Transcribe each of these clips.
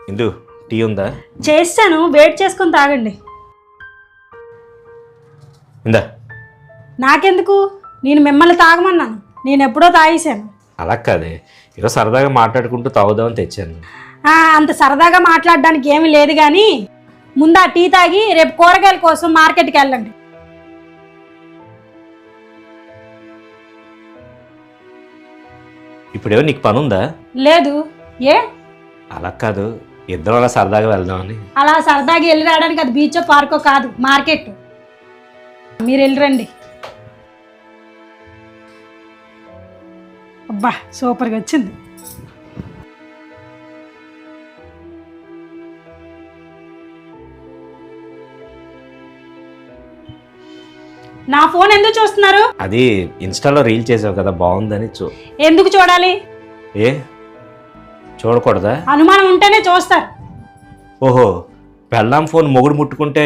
ఇందు tea ఉందా? చేస్తాను, wait చేసుకొని తాగండి. ఇందా. నాకెందుకు? నేను మిమ్మల్ని తాగమన్నాను, నేను ఎప్పుడో తాగేశాను. అలా కాదే, ఈరోజు సరదాగా మాట్లాడుకుంటూ తాగుదామని తెచ్చాను. అంత సరదాగా మాట్లాడడానికి ఏమీ లేదు కానీ ముందు ఆ టీ తాగి రేపు కూరగాయల కోసం మార్కెట్కి వెళ్ళండి. ఇప్పుడేమో నీకు పని ఉందా? లేదు. ఏ? అలా కాదు, ఇద్దరం అలా సరదాగా వెళ్దామని. అలా సరదాగా వెళ్ళి రావడానికి అది బీచో పార్కో కాదు, మార్కెట్. మీరు వెళ్ళిరండి. అబ్బా సూపర్గా వచ్చింది. నా ఫోన్ ఎందుకు చూస్తున్నారు? అది ఇన్స్టాలో రీల్ చేసావు కదా, బాగుందని ఎందుకు చూడాలి? ఏ చూడకూడదా? అనుమానం ఉంటేనే చూస్తారు. ఓహో, పెళ్ళాం ఫోన్ మొగుడు ముట్టుకుంటే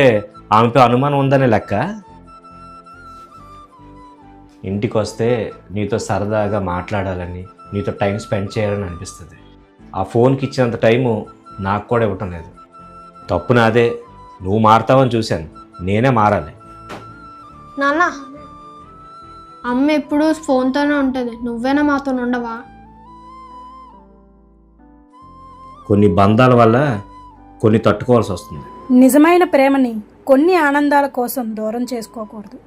ఆమెపై అనుమానం ఉందనే లెక్క. ఇంటికి వస్తే నీతో సరదాగా మాట్లాడాలని, నీతో టైం స్పెండ్ చేయాలని అనిపిస్తుంది. ఆ ఫోన్కి ఇచ్చినంత టైము నాకు కూడా ఇవ్వటం లేదు. తప్పు నాదే. నువ్వు మారుతావని చూశాను, నేనే మారాలి. నాన్న, అమ్మ ఎప్పుడు ఫోన్తోనే ఉంటుంది, నువ్వేనా మాతో ఉండవా? కొన్ని బంధాల వల్ల కొన్ని తట్టుకోవాల్సి వస్తుంది. నిజమైన ప్రేమని కొన్ని ఆనందాల కోసం దూరం చేసుకోకూడదు.